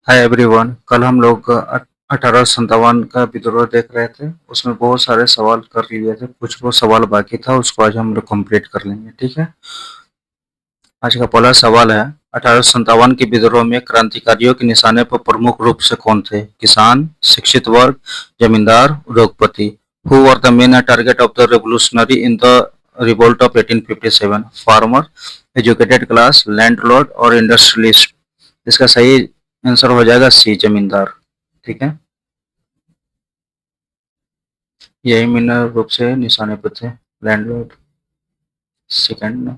Hi everyone. कल हम लोग 1857 का विद्रोह देख रहे थे। उसमें बहुत सारे सवाल कर लिए थे, कुछ वो सवाल बाकी था, उसको आज हम लोग कंप्लीट कर लेंगे। ठीक है। आज का पहला सवाल है, 1857 के विद्रोह में क्रांतिकारियों के निशाने पर प्रमुख रूप से कौन थे? किसान, शिक्षित वर्ग, जमींदार, उद्योगपति। Who were the main target of the revolutionary in the revolt of 1857? Farmer, educated class, landlord और इंडस्ट्रियलिस्ट। इसका सही आंसर हो जाएगा सी, जमींदार। ठीक है। यही मेन रूप से निशाने पर थे, लैंडलॉर्ड। सेकंड में,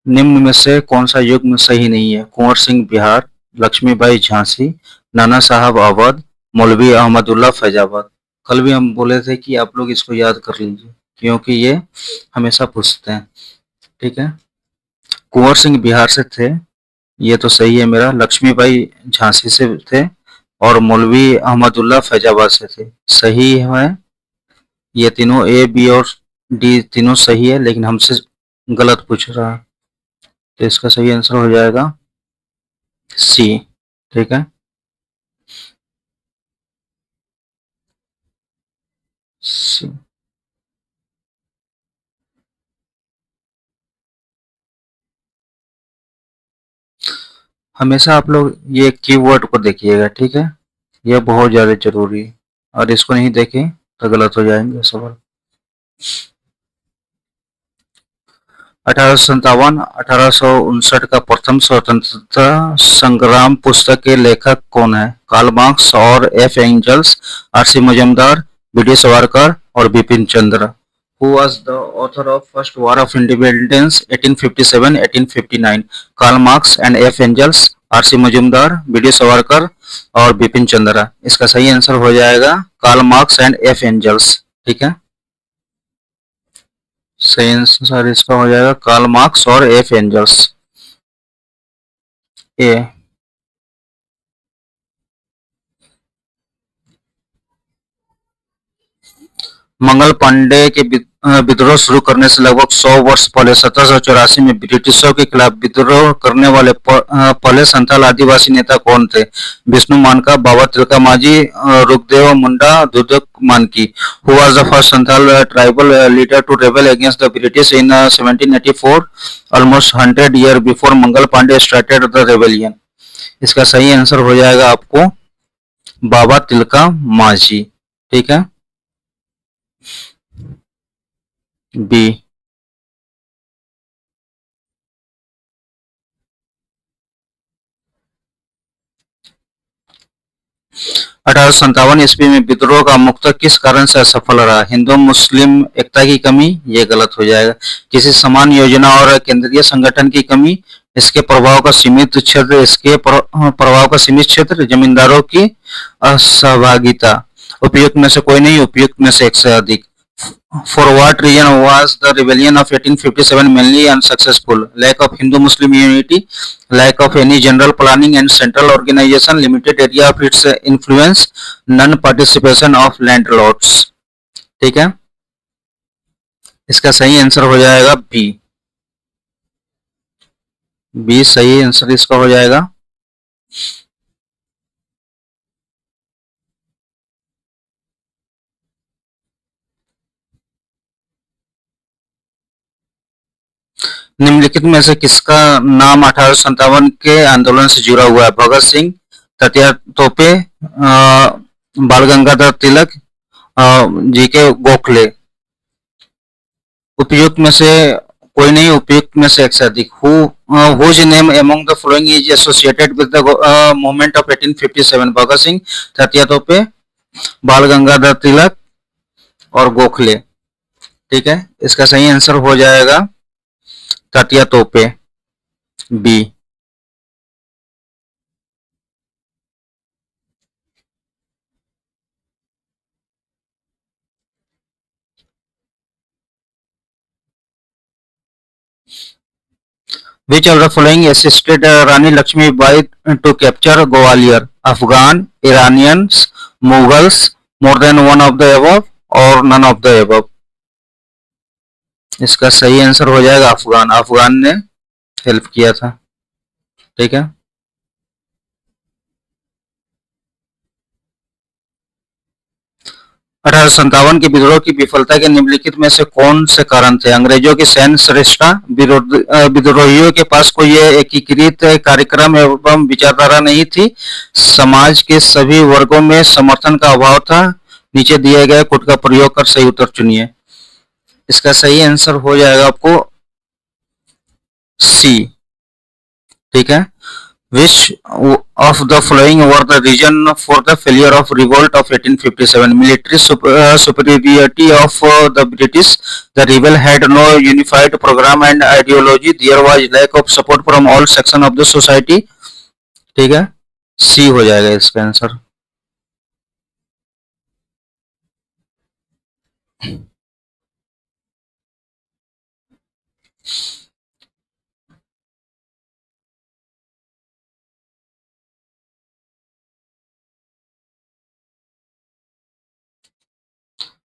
निम्न में से कौन सा युग्म सही नहीं है? कुंवर सिंह बिहार, लक्ष्मीबाई झांसी, नाना साहब अवध, मौलवी अहमदुल्ला फैजाबाद। कल भी हम बोले थे कि आप लोग इसको याद कर लीजिए, क्योंकि ये हमेशा पूछते हैं। ठीक है। कुंवर सिंह बिहार से थे, ये तो सही है मेरा। लक्ष्मीबाई झांसी से थे और मौलवी अहमदुल्ला फैजाबाद से थे। सही है। ये तीनों ए, बी और डी तीनों सही है, लेकिन हमसे गलत पूछ रहा है, तो इसका सही आंसर हो जाएगा सी। ठीक है। सी। हमेशा आप लोग ये कीवर्ड को देखिएगा। ठीक है। यह बहुत ज्यादा जरूरी है, और इसको नहीं देखें तो गलत हो जाएंगे सवाल। 1857-1859 का प्रथम स्वतंत्रता संग्राम पुस्तक के लेखक कौन है? कार्ल मार्क्स और F Engels, R C. Majumdar, B D. Savarkar और Bipin Chandra. Who was the author of First War of Independence 1857-1859? Karl Marx and F Engels, R C. Majumdar, B D. Savarkar और बिपिन चंद्र। इसका सही आंसर हो जाएगा Karl Marx and F Engels. ठीक है। सही आंसर इसका हो जाएगा कार्ल मार्क्स और F Engels. A. Mangal Pandey के विद्रोह शुरू करने से लगभग 100 वर्ष पहले 1784 में ब्रिटिशों के खिलाफ विद्रोह करने वाले पहले संथाल आदिवासी नेता कौन थे? विष्णु मानका, बाबा तिलका माझी, रुकदेव Munda, Dudak Manki. Who was the first Santhal tribal leader to rebel against the British in 1784, almost 100 year before Mangal Pandey started the rebellion? इसका सही आंसर हो जाएगा आपको बाबा तिलका माझी। ठीक है। बी। 1857 ईस्वी में विद्रोह का मुख्य किस कारण से असफल रहा? हिंदू मुस्लिम एकता की कमी, ये गलत हो जाएगा। किसी समान योजना और केंद्रीय संगठन की कमी, इसके प्रभाव का सीमित क्षेत्र, प्रभाव का सीमित क्षेत्र, जमींदारों की असहभागिता। उपयुक्त में से कोई नहीं, उपयुक्त में से एक से अधिक। For what reason was the rebellion of 1857 mainly unsuccessful? Lack of Hindu-Muslim unity, lack of any general planning and central organization, limited area of its influence, non-participation of landlords. ठीक है। इसका सही आंसर हो जाएगा बी। बी सही answer इसका हो जाएगा। निम्नलिखित में से किसका नाम 1857 के आंदोलन से जुड़ा हुआ है? भगत सिंह, तात्या तोपे, बाल गंगाधर तिलक, जी के गोखले। उपयुक्त में से कोई नहीं, उपयुक्त में से एक से अधिक। whose name among the following is associated with the movement of 1857? Bhagat Singh, Tatya तोपे, बाल गंगाधर तिलक और गोखले। ठीक है। इसका सही आंसर हो जाएगा तात्या तोपे, B. Which of the following assisted Rani Lakshmibai to capture Gwalior? Afghan, Iranians, Mughals, more than one of the above, or none of the above? इसका सही आंसर हो जाएगा अफगान। अफगान ने हेल्प किया था। ठीक है। 1857 के विद्रोह की विफलता के निम्नलिखित में से कौन से कारण थे? अंग्रेजों की सैन्य श्रेष्ठता, विद्रोहियों के पास कोई एकीकृत कार्यक्रम एवं विचारधारा नहीं थी, समाज के सभी वर्गों में समर्थन का अभाव था, नीचे दिए गए कोड का प्रयोग कर सही उत्तर चुनिए। इसका सही आंसर हो जाएगा आपको सी। ठीक है। Which of the following were the reason for the failure of revolt of 1857? Military superiority of the British. The rebel had no unified program and ideology. There was lack of support from all section of the society. ठीक है। सी हो जाएगा इसका answer.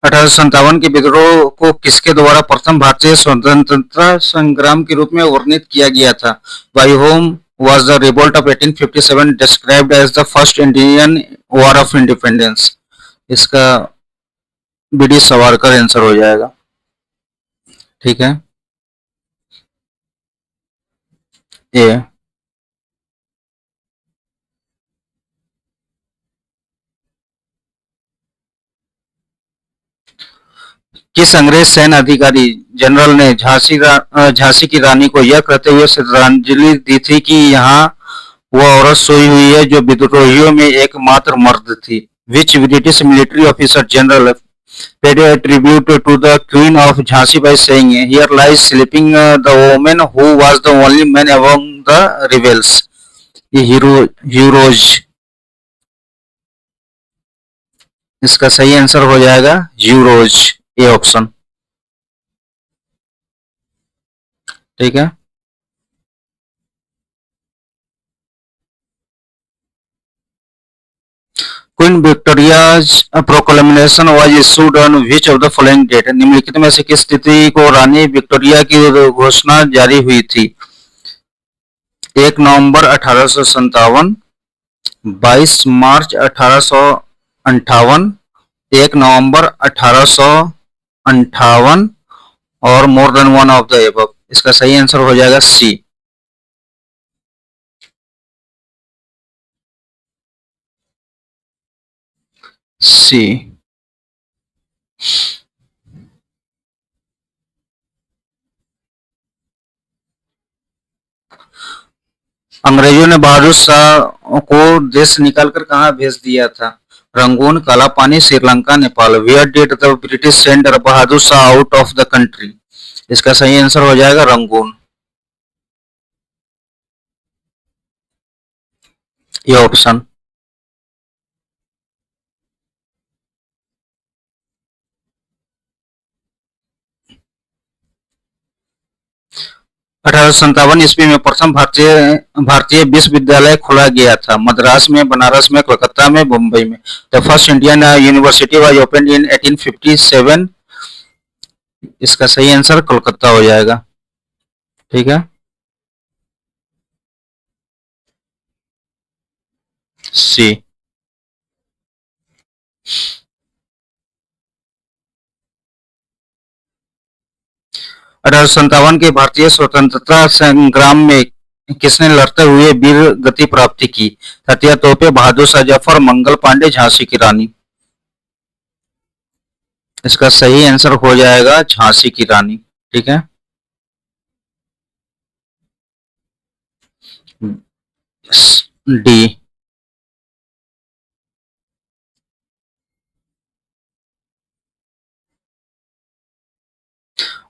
अठारह सौ सत्तावन के विद्रोह को किसके द्वारा प्रथम भारतीय स्वतंत्रता संग्राम के रूप में वर्णित किया गया था? By whom was the revolt of 1857 described as the first Indian war of independence? इसका बीडी सावरकर आंसर हो जाएगा। ठीक है। ए। किस अंग्रेज सैन्य अधिकारी जनरल ने झांसी की रानी को यह कहते हुए श्रद्धांजलि दी थी कि यहाँ वह औरत सोई हुई है जो विद्रोहियों में एकमात्र मर्द थी? विच British military officer general paid a tribute to the Queen of Jhansi by saying, "Here lies sleeping the woman who was the only man among the rebels." ये हीरोज। इसका सही आंसर हो जाएगा यूरोज, ए ऑप्शन। ठीक है। Queen Victoria's proclamation was issued on which of the following date? निम्नलिखित में से किस तिथि को रानी विक्टोरिया की घोषणा जारी हुई थी? 1 नवंबर 1857, 22 मार्च 1858, 1 नवंबर 1858 और more than one of the above. इसका सही आंसर हो जाएगा सी। सी। अंग्रेजों ने बहादुर शाह को देश निकालकर कहाँ भेज दिया था? Rangoon, Kala Pani, Sri Lanka, Nepal. Where did the British send Bahadur Shah out of the country? इसका सही आंसर हो जाएगा रंगून, ये ऑप्शन। 1857 ईस्वी में प्रथम भारतीय भारतीय विश्वविद्यालय खोला गया था? मद्रास में, बनारस में, कोलकाता में, मुंबई में। The first Indian university was open in 1857। इसका सही आंसर कोलकाता हो जाएगा। ठीक है। सी। 1857 के भारतीय स्वतंत्रता संग्राम में किसने लड़ते हुए वीर गति प्राप्त की? तात्या तोपे, बहादुर शाह जफर, मंगल पांडे, झांसी की रानी। इसका सही आंसर हो जाएगा झांसी की रानी। ठीक है। डी।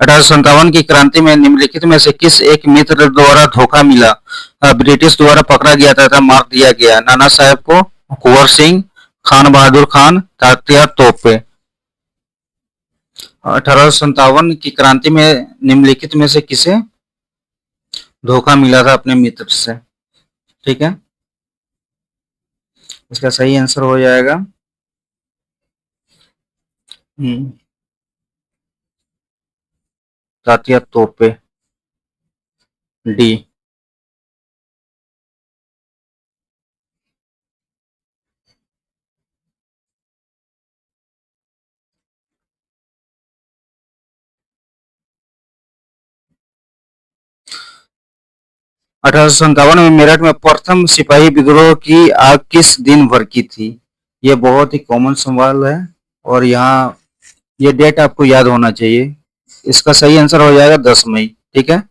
1857 की क्रांति में निम्नलिखित में से किस एक मित्र द्वारा धोखा मिला? ब्रिटिश द्वारा पकड़ा गया तथा मार दिया गया? नाना साहेब को, कुंवर सिंह, खान बहादुर खान, तात्या तोपे। 1857 की क्रांति में निम्नलिखित में से किसे धोखा मिला था अपने मित्र से? ठीक है। इसका सही आंसर हो जाएगा तात्या तोपे। डी। 1857 में मेरठ में प्रथम सिपाही विद्रोह की आग किस दिन भड़की थी? ये बहुत ही कॉमन सवाल है और यहाँ ये डेट आपको याद होना चाहिए। इसका सही आंसर हो जाएगा 10 मई। ठीक है।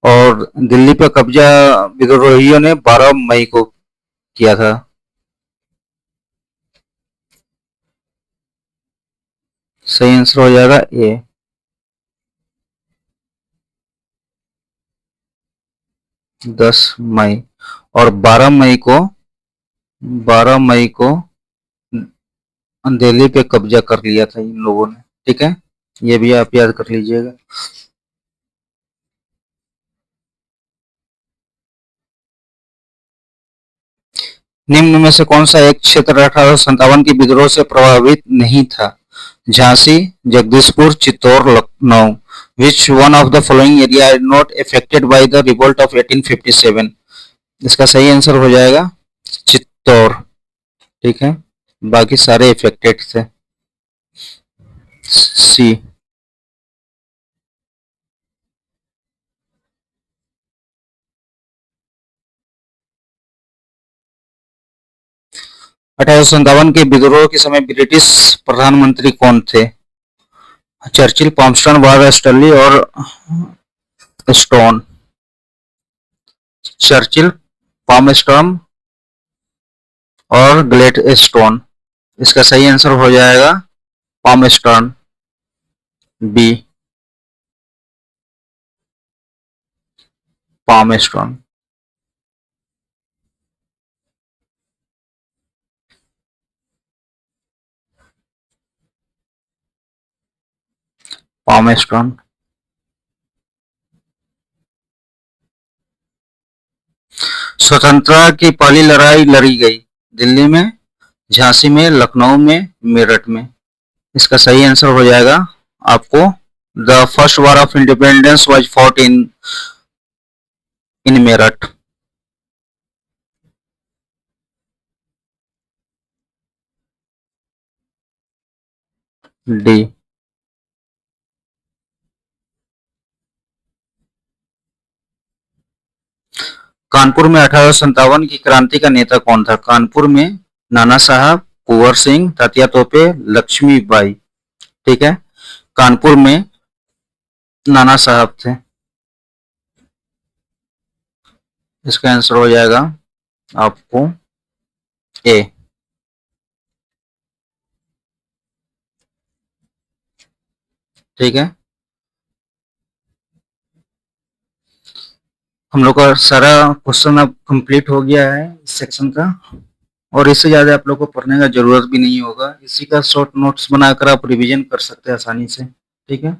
और दिल्ली पे कब्जा विद्रोहियों ने 12 मई को किया था। सही आंसर हो जाएगा ए। 10 मई। और 12 मई को दिल्ली पे कब्जा कर लिया था इन लोगों ने। ठीक है। ये भी आप याद कर लीजिएगा। निम्न में से कौन सा एक क्षेत्र 1857 के विद्रोह से प्रभावित नहीं था? Jhansi, Jagdishpur, Chittor, Lucknow. Which one of the following area is not affected by the revolt of 1857? इसका सही आंसर हो जाएगा चित्तौड़। ठीक है। बाकी सारे अफेक्टेड थे। सी। 1857 के विद्रोह के समय ब्रिटिश प्रधानमंत्री कौन थे? चर्चिल, पॉम्पस्टन, वार स्टर्ली और स्टोन। चर्चिल, पॉम्पस्टन और ग्लेड स्टोन। इसका सही आंसर हो जाएगा पॉम्पस्टन। बी। पॉम्पस्टन। पॉम्पस्टन। स्वतंत्रता की पहली लड़ाई लड़ी गई दिल्ली में, झांसी में, लखनऊ में, मेरठ में। इसका सही आंसर हो जाएगा आपको the first war of independence was fought in Meerut. D. Kanpur में 1857 की क्रांति का नेता कौन था? कानपुर में नाना साहब, कुंवर सिंह, तात्या तोपे, लक्ष्मीबाई। ठीक है। कानपुर में नाना साहब थे। इसका आंसर हो जाएगा आपको ए। ठीक है। हम लोग का सारा क्वेश्चन अब कंप्लीट हो गया है इस सेक्शन का, और इससे ज़्यादा आप लोग को पढ़ने का जरूरत भी नहीं होगा। इसी का शॉर्ट नोट्स बनाकर आप रिवीजन कर सकते हैं आसानी से। ठीक है।